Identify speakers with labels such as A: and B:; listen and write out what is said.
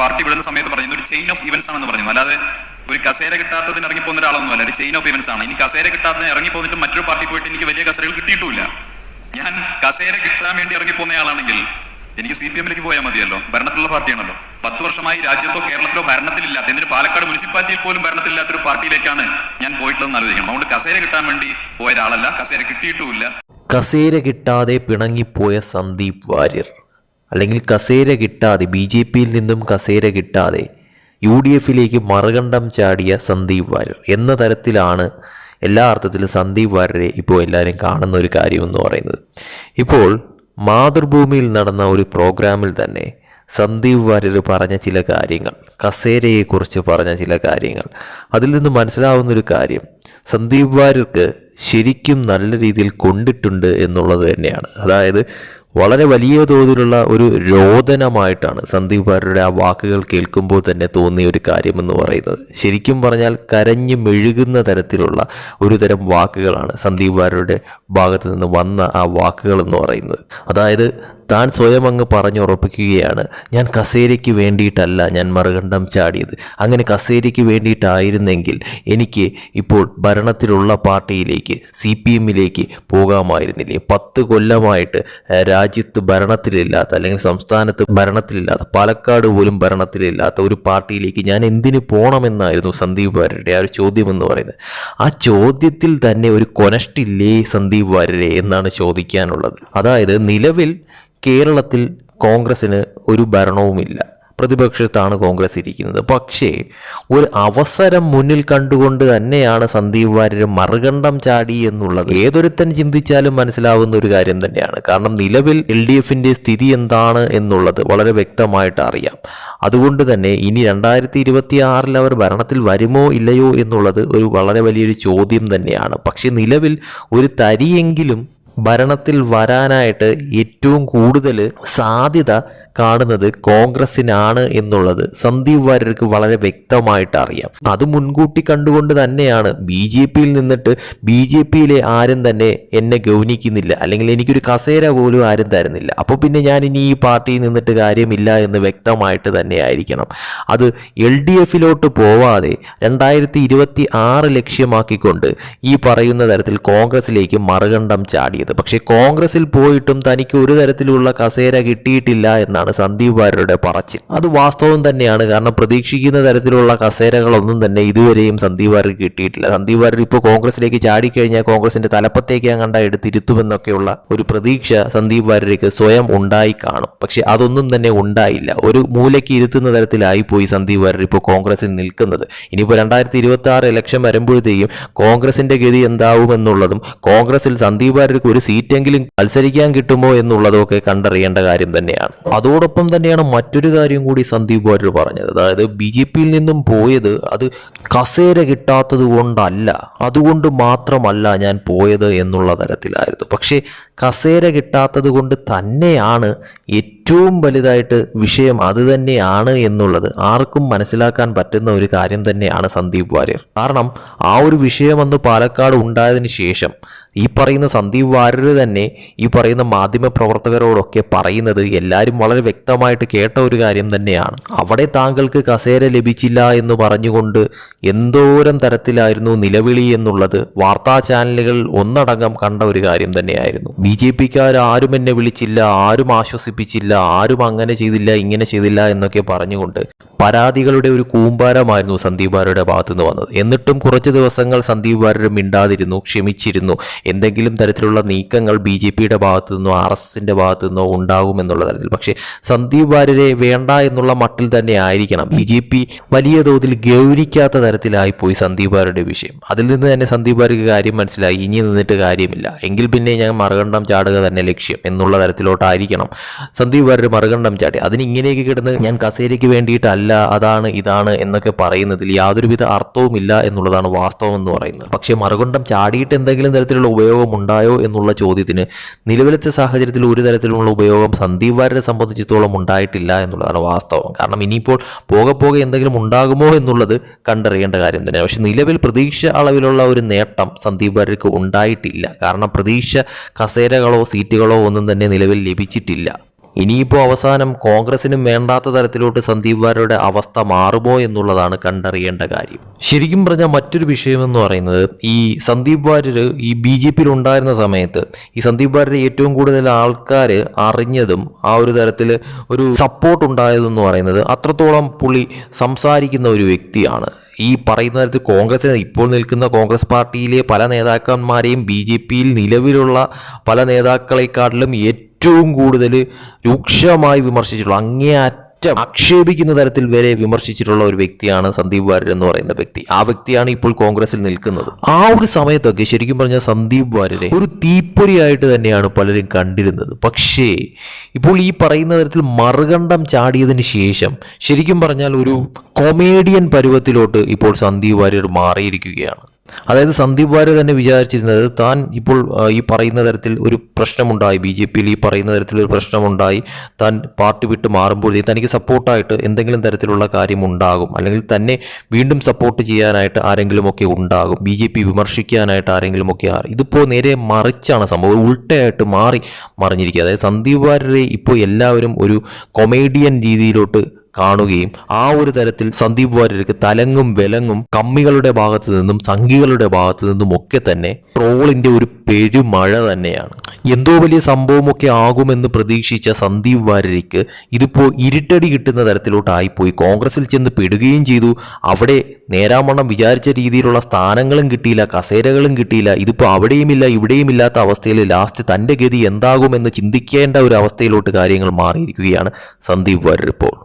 A: Party വിടുന്ന സമയത്ത് പറഞ്ഞു ഒരു ചെയിൻ ഓഫ് ഇവന്റ്സ് ആണെന്ന് പറഞ്ഞു. അല്ലാതെ ഒരു കസേര കിട്ടാത്തതിന് ഇറങ്ങിപ്പോകുന്ന ഒരാളൊന്നുമല്ല, ഒരു ചെയിൻ ഓഫ് ഇവന്റ്സ് ആണ്. ഇനി കസേര കിട്ടാത്തതിന് ഇറങ്ങിപ്പോന്നിട്ട് മറ്റൊരു പാർട്ടി പോയിട്ട് എനിക്ക് വലിയ കസേരകൾ കിട്ടിയിട്ടുമില്ല. ഞാൻ കസേര കിട്ടാൻ വേണ്ടി ഇറങ്ങിപ്പോകുന്ന ആളാണെങ്കിൽ എനിക്ക് CPM-ലേക്ക് പോയാൽ മതിയല്ലോ. ഭരണത്തിലുള്ള പാർട്ടിയാണല്ലോ. 10 വർഷമായി രാജ്യത്തോ കേരളത്തിലോ ഭരണത്തിലില്ലാത്ത, എന്നിട്ട് പാലക്കാട് മുനിസിപ്പാലിറ്റിയിൽ പോലും ഭരണത്തിലില്ലാത്തൊരു പാർട്ടിയിലേക്കാണ് ഞാൻ പോയിട്ടുള്ളതെന്ന് ആലോചിക്കണം. അതുകൊണ്ട് കസേര കിട്ടാൻ വേണ്ടി പോയ ഒരാളല്ല, കസേര കിട്ടിയിട്ടുമില്ല.
B: കസേര കിട്ടാതെ പിണങ്ങിപ്പോയ സന്ദീപ് വാര്യർ, അല്ലെങ്കിൽ കസേര കിട്ടാതെ BJP-യിൽ നിന്നും കസേര കിട്ടാതെ UDF-ലേക്ക് മറുകണ്ഠം ചാടിയ സന്ദീപ് വാര്യർ എന്ന തരത്തിലാണ് എല്ലാ അർത്ഥത്തിലും സന്ദീപ് വാര്യരെ ഇപ്പോൾ എല്ലാവരും കാണുന്ന ഒരു കാര്യമെന്ന് പറയുന്നത്. ഇപ്പോൾ മാതൃഭൂമിയിൽ നടന്ന ഒരു പ്രോഗ്രാമിൽ തന്നെ സന്ദീപ് വാര്യർ പറഞ്ഞ ചില കാര്യങ്ങൾ, കസേരയെക്കുറിച്ച് പറഞ്ഞ ചില കാര്യങ്ങൾ, അതിൽ നിന്ന് മനസ്സിലാവുന്നൊരു കാര്യം സന്ദീപ് വാര്യർക്ക് ശരിക്കും നല്ല രീതിയിൽ കൊണ്ടിട്ടുണ്ട് എന്നുള്ളത് തന്നെയാണ്. അതായത് വളരെ വലിയ തോതിലുള്ള ഒരു രോദനമായിട്ടാണ് സന്ദീപ് വാര്യരുടെ ആ വാക്കുകൾ കേൾക്കുമ്പോൾ തന്നെ തോന്നിയ ഒരു കാര്യമെന്ന് പറയുന്നത്. ശരിക്കും പറഞ്ഞാൽ കരഞ്ഞു മെഴുകുന്ന തരത്തിലുള്ള ഒരു തരം വാക്കുകളാണ് സന്ദീപ് വാര്യരുടെ ഭാഗത്ത് നിന്ന് വന്ന ആ വാക്കുകൾ എന്ന് പറയുന്നത്. അതായത് താൻ സ്വയം അങ്ങ് പറഞ്ഞുറപ്പിക്കുകയാണ്, ഞാൻ കസേരയ്ക്ക് വേണ്ടിയിട്ടല്ല ഞാൻ മറുകണ്ഠം ചാടിയത്. അങ്ങനെ കസേരയ്ക്ക് വേണ്ടിയിട്ടായിരുന്നെങ്കിൽ എനിക്ക് ഇപ്പോൾ ഭരണത്തിലുള്ള പാർട്ടിയിലേക്ക് CPM-ലേക്ക് പോകാമായിരുന്നില്ലേ. 10 കൊല്ലമായിട്ട് രാജ്യത്ത് ഭരണത്തിലില്ലാത്ത, അല്ലെങ്കിൽ സംസ്ഥാനത്ത് ഭരണത്തിലില്ലാത്ത, പാലക്കാട് പോലും ഭരണത്തിലില്ലാത്ത ഒരു പാർട്ടിയിലേക്ക് ഞാൻ എന്തിനു പോകണമെന്നായിരുന്നു സന്ദീപ് വാര്യരുടെ ആ ഒരു ചോദ്യം എന്ന് പറയുന്നത്. ആ ചോദ്യത്തിൽ തന്നെ ഒരു കൊനഷ്ടില്ലേ സന്ദീപ് വാര്യരെ എന്നാണ് ചോദിക്കാനുള്ളത്. അതായത് നിലവിൽ കേരളത്തിൽ കോൺഗ്രസ്സിന് ഒരു ഭരണവുമില്ല, പ്രതിപക്ഷത്താണ് കോൺഗ്രസ് ഇരിക്കുന്നത്. പക്ഷേ ഒരു അവസരം മുന്നിൽ കണ്ടുകൊണ്ട് തന്നെയാണ് സന്ദീപ് വാര്യർ മറുകണ്ഠം ചാടി എന്നുള്ളത് ഏതൊരുത്തൻ ചിന്തിച്ചാലും മനസ്സിലാവുന്ന ഒരു കാര്യം തന്നെയാണ്. കാരണം നിലവിൽ LDF-ന്റെ സ്ഥിതി എന്താണ് എന്നുള്ളത് വളരെ വ്യക്തമായിട്ട് അറിയാം. അതുകൊണ്ട് തന്നെ ഇനി 2026 അവർ ഭരണത്തിൽ വരുമോ ഇല്ലയോ എന്നുള്ളത് ഒരു വളരെ വലിയൊരു ചോദ്യം തന്നെയാണ്. പക്ഷേ നിലവിൽ ഒരു തരിയെങ്കിലും ഭരണത്തിൽ വരാനായിട്ട് ഏറ്റവും കൂടുതൽ സാധ്യത കാണുന്നത് കോൺഗ്രസിനാണ് എന്നുള്ളത് സന്ദീപ് വാര്യർക്ക് വളരെ വ്യക്തമായിട്ട് അറിയാം. അത് മുൻകൂട്ടി കണ്ടുകൊണ്ട് തന്നെയാണ് BJP-യിൽ നിന്നിട്ട് BJP-യിലെ ആരും തന്നെ എന്നെ ഗൗനിക്കുന്നില്ല, അല്ലെങ്കിൽ എനിക്കൊരു കസേര പോലും ആരും തരുന്നില്ല, അപ്പോൾ പിന്നെ ഞാൻ ഇനി ഈ പാർട്ടിയിൽ നിന്നിട്ട് കാര്യമില്ല എന്ന് വ്യക്തമായിട്ട് തന്നെ ആയിരിക്കണം. അത് LDF-ലോട്ട് പോവാതെ 2026 ലക്ഷ്യമാക്കിക്കൊണ്ട് ഈ പറയുന്ന തരത്തിൽ കോൺഗ്രസിലേക്ക് മറുകണ്ഠം ചാടിയത്. പക്ഷേ കോൺഗ്രസിൽ പോയിട്ടും തനിക്ക് ഒരു തരത്തിലുള്ള കസേര കിട്ടിയിട്ടില്ല എന്നാണ് സന്ദീപ് വാര്യരുടെ പറച്ചിൽ. അത് വാസ്തവം തന്നെയാണ്. കാരണം പ്രതീക്ഷിക്കുന്ന തരത്തിലുള്ള കസേരകളൊന്നും തന്നെ ഇതുവരെയും സന്ദീപ് വാര്യർക്ക് കിട്ടിയിട്ടില്ല. സന്ദീപ് വാര്യർ ഇപ്പോൾ കോൺഗ്രസിലേക്ക് ചാടിക്കഴിഞ്ഞാൽ കോൺഗ്രസിന്റെ തലപ്പത്തേക്ക് കണ്ട എടുത്തിരുത്തുമെന്നൊക്കെയുള്ള ഒരു പ്രതീക്ഷ സന്ദീപ് വാര്യർക്ക് സ്വയം ഉണ്ടായി കാണും. പക്ഷെ അതൊന്നും തന്നെ ഉണ്ടായില്ല. ഒരു മൂലയ്ക്ക് ഇരുത്തുന്ന തരത്തിലായി പോയി സന്ദീപ് വാര്യർ ഇപ്പോൾ കോൺഗ്രസിൽ നിൽക്കുന്നത്. ഇനിയിപ്പോൾ 2026 ഇലക്ഷൻ വരുമ്പോഴത്തേക്കും കോൺഗ്രസിന്റെ ഗതി എന്താവുമെന്നുള്ളതും കോൺഗ്രസിൽ സന്ദീപ് വാര്യർക്ക് ഒരു സീറ്റെങ്കിലും മത്സരിക്കാൻ കിട്ടുമോ എന്നുള്ളതൊക്കെ കണ്ടറിയേണ്ട കാര്യം തന്നെയാണ്. അതോടൊപ്പം തന്നെയാണ് മറ്റൊരു കാര്യം കൂടി സന്ദീപ് വാര്യർ പറഞ്ഞത്. അതായത് BJP-യിൽ നിന്നും പോയത് അത് കസേര കിട്ടാത്തത് കൊണ്ടല്ല, അതുകൊണ്ട് മാത്രമല്ല ഞാൻ പോയത് എന്നുള്ള തരത്തിലായിരുന്നു. പക്ഷേ കസേര കിട്ടാത്തത് കൊണ്ട് തന്നെയാണ് ഏറ്റവും വലുതായിട്ട് വിഷയം അത് തന്നെയാണ് എന്നുള്ളത് ആർക്കും മനസ്സിലാക്കാൻ പറ്റുന്ന ഒരു കാര്യം തന്നെയാണ് സന്ദീപ് വാര്യർ. കാരണം ആ ഒരു വിഷയം അന്ന് പാലക്കാട് ഉണ്ടായതിനു ശേഷം ഈ പറയുന്ന സന്ദീപ് വാര്യർ തന്നെ ഈ പറയുന്ന മാധ്യമ പ്രവർത്തകരോടൊക്കെ പറയുന്നത് എല്ലാവരും വളരെ വ്യക്തമായിട്ട് കേട്ട ഒരു കാര്യം തന്നെയാണ്. അവിടെ താങ്കൾക്ക് കസേര ലഭിച്ചില്ല എന്ന് പറഞ്ഞുകൊണ്ട് എന്തോരം തരത്തിലായിരുന്നു നിലവിളി എന്നുള്ളത് വാർത്താ ചാനലുകൾ ഒന്നടങ്കം കണ്ട ഒരു കാര്യം തന്നെയായിരുന്നു. BJP-ക്കാർ ആരും എന്നെ വിളിച്ചില്ല, ആരും ആശ്വസിപ്പിച്ചില്ല, ആരും അങ്ങനെ ചെയ്തില്ല ഇങ്ങനെ ചെയ്തില്ല എന്നൊക്കെ പറഞ്ഞുകൊണ്ട് പരാതികളുടെ ഒരു കൂമ്പാരമായിരുന്നു സന്ദീപ് വാര്യരുടെ ഭാഗത്തു നിന്ന് വന്നത്. എന്നിട്ടും കുറച്ച് ദിവസങ്ങൾ സന്ദീപ് വാര്യർ മിണ്ടാതിരുന്നു, ക്ഷമിച്ചിരുന്നു. എന്തെങ്കിലും തരത്തിലുള്ള നീക്കങ്ങൾ BJP-യുടെ ഭാഗത്തു നിന്നോ RSSന്റെ ഭാഗത്തു നിന്നോ ഉണ്ടാകുമെന്നുള്ള തരത്തിൽ. പക്ഷേ സന്ദീപ് വാര്യരെ വേണ്ട എന്നുള്ള മട്ടിൽ തന്നെ ആയിരിക്കണം BJP വലിയ തോതിൽ ഗൗനിക്കാത്ത തരത്തിലായി പോയി സന്ദീപ് വാര്യരുടെ വിഷയം. അതിൽ നിന്ന് തന്നെ സന്ദീപ് വാര്യർക്ക് കാര്യം മനസ്സിലായി, ഇനി നിന്നിട്ട് കാര്യമില്ല, എങ്കിൽ പിന്നെ ഞാൻ മറുകണ്ഠം ചാടുക തന്നെ ലക്ഷ്യം എന്നുള്ള തരത്തിലോട്ടായിരിക്കണം സന്ദീപ് വാര്യർ മറുകണ്ഠം ചാടി. അതിന് ഇങ്ങനെയൊക്കെ കിടന്ന് ഞാൻ കസേരയ്ക്ക് വേണ്ടിയിട്ടല്ല, അതാണ് ഇതാണ് എന്നൊക്കെ പറയുന്നതിൽ യാതൊരുവിധ അർത്ഥവുമില്ല എന്നുള്ളതാണ് വാസ്തവം എന്ന് പറയുന്നത്. പക്ഷേ മറുകണ്ഠം ചാടിയിട്ട് എന്തെങ്കിലും തരത്തിലുള്ള ഉപയോഗം ഉണ്ടായോ എന്നുള്ള ചോദ്യത്തിന് നിലവിലത്തെ സാഹചര്യത്തിൽ ഒരു തരത്തിലുള്ള ഉപയോഗം സന്ദീപ് വാര്യരെ സംബന്ധിച്ചിടത്തോളം ഉണ്ടായിട്ടില്ല എന്നുള്ളതാണ് വാസ്തവം. കാരണം ഇനിയിപ്പോൾ പോകെ എന്തെങ്കിലും ഉണ്ടാകുമോ എന്നുള്ളത് കണ്ടറിയേണ്ട കാര്യം തന്നെയാണ്. പക്ഷെ നിലവിൽ പ്രതീക്ഷ അളവിലുള്ള ഒരു നേട്ടം സന്ദീപ് വാര്യർക്ക് ഉണ്ടായിട്ടില്ല. കാരണം പ്രതീക്ഷ കസേരകളോ സീറ്റുകളോ ഒന്നും തന്നെ നിലവിൽ ലഭിച്ചിട്ടില്ല. ഇനിയിപ്പോൾ അവസാനം കോൺഗ്രസിനും വേണ്ടാത്ത തരത്തിലോട്ട് സന്ദീപ് വാര്യരുടെ അവസ്ഥ മാറുമോ എന്നുള്ളതാണ് കണ്ടറിയേണ്ട കാര്യം. ശരിക്കും പറഞ്ഞാൽ മറ്റൊരു വിഷയമെന്ന് പറയുന്നത് ഈ സന്ദീപ് വാര്യർ ഈ BJPയിൽ ഉണ്ടായിരുന്ന സമയത്ത് ഈ സന്ദീപ് വാര്യരെ ഏറ്റവും കൂടുതൽ ആൾക്കാർ അറിഞ്ഞതും ആ ഒരു തരത്തിൽ ഒരു സപ്പോർട്ട് ഉണ്ടായതെന്ന് പറയുന്നത് അത്രത്തോളം പുള്ളി സംസാരിക്കുന്ന ഒരു വ്യക്തിയാണ്. ഈ പറയുന്ന തരത്തിൽ കോൺഗ്രസ് ഇപ്പോൾ നിൽക്കുന്ന കോൺഗ്രസ് പാർട്ടിയിലെ പല നേതാക്കന്മാരെയും BJPയിൽ നിലവിലുള്ള പല നേതാക്കളെക്കാട്ടിലും ഏറ്റവും കൂടുതൽ രൂക്ഷമായി വിമർശിച്ചിട്ടുള്ള അങ്ങേയറ്റം ആക്ഷേപിക്കുന്ന തരത്തിൽ വരെ വിമർശിച്ചിട്ടുള്ള ഒരു വ്യക്തിയാണ് സന്ദീപ് വാര്യർ എന്ന് പറയുന്ന വ്യക്തി. ആ വ്യക്തിയാണ് ഇപ്പോൾ കോൺഗ്രസിൽ നിൽക്കുന്നത്. ആ ഒരു സമയത്തൊക്കെ ശരിക്കും പറഞ്ഞാൽ സന്ദീപ് വാര്യരെ ഒരു തീപ്പൊരിയായിട്ട് തന്നെയാണ് പലരും കണ്ടിരുന്നത്. പക്ഷേ ഇപ്പോൾ ഈ പറയുന്ന തരത്തിൽ മറുകണ്ഠം ചാടിയതിന് ശേഷം ശരിക്കും പറഞ്ഞാൽ ഒരു കൊമേഡിയൻ പരുവത്തിലോട്ട് ഇപ്പോൾ സന്ദീപ് വാര്യർ മാറിയിരിക്കുകയാണ്. അതായത് സന്ദീപ് വാര്യർ തന്നെ വിചാരിച്ചിരുന്നത് താൻ ഇപ്പോൾ ഈ പറയുന്ന തരത്തിൽ ഒരു പ്രശ്നമുണ്ടായി, BJPയിൽ ഈ പറയുന്ന തരത്തിലൊരു പ്രശ്നമുണ്ടായി, താൻ പാർട്ടി വിട്ട് മാറുമ്പോൾ തനിക്ക് സപ്പോർട്ടായിട്ട് എന്തെങ്കിലും തരത്തിലുള്ള കാര്യം ഉണ്ടാകും, അല്ലെങ്കിൽ തന്നെ വീണ്ടും സപ്പോർട്ട് ചെയ്യാനായിട്ട് ആരെങ്കിലുമൊക്കെ ഉണ്ടാകും, BJP വിമർശിക്കാനായിട്ട് ആരെങ്കിലുമൊക്കെ. ഇതിപ്പോൾ നേരെ മറിച്ചാണ് സംഭവം, ഉൾട്ടയായിട്ട് മറിഞ്ഞിരിക്കുക. അതായത് സന്ദീപ് വാര്യരെ ഇപ്പോൾ എല്ലാവരും ഒരു കൊമേഡിയൻ രീതിയിലോട്ട് കാണുകയും ആ ഒരു തരത്തിൽ സന്ദീപ് വാര്യർക്ക് തലങ്ങും വിലങ്ങും കമ്മികളുടെ ഭാഗത്തു നിന്നും സംഘികളുടെ ഭാഗത്തു നിന്നും ഒക്കെ തന്നെ ട്രോളിന്റെ ഒരു പെരുമഴ തന്നെയാണ്. എന്തോ വലിയ സംഭവമൊക്കെ ആകുമെന്ന് പ്രതീക്ഷിച്ച സന്ദീപ് വാര്യർക്ക് ഇതിപ്പോൾ ഇരുട്ടടി കിട്ടുന്ന തരത്തിലോട്ടായിപ്പോയി. കോൺഗ്രസിൽ ചെന്ന് പെടുകയും ചെയ്തു. അവിടെ നേരാമണ്ണം വിചാരിച്ച രീതിയിലുള്ള സ്ഥാനങ്ങളും കിട്ടിയില്ല, കസേരകളും കിട്ടിയില്ല. ഇതിപ്പോൾ അവിടെയുമില്ല ഇവിടെയും ഇല്ലാത്ത അവസ്ഥയിൽ ലാസ്റ്റ് തൻ്റെ ഗതി എന്താകുമെന്ന് ചിന്തിക്കേണ്ട ഒരു അവസ്ഥയിലോട്ട് കാര്യങ്ങൾ മാറിയിരിക്കുകയാണ് സന്ദീപ് വാര്യർ ഇപ്പോൾ.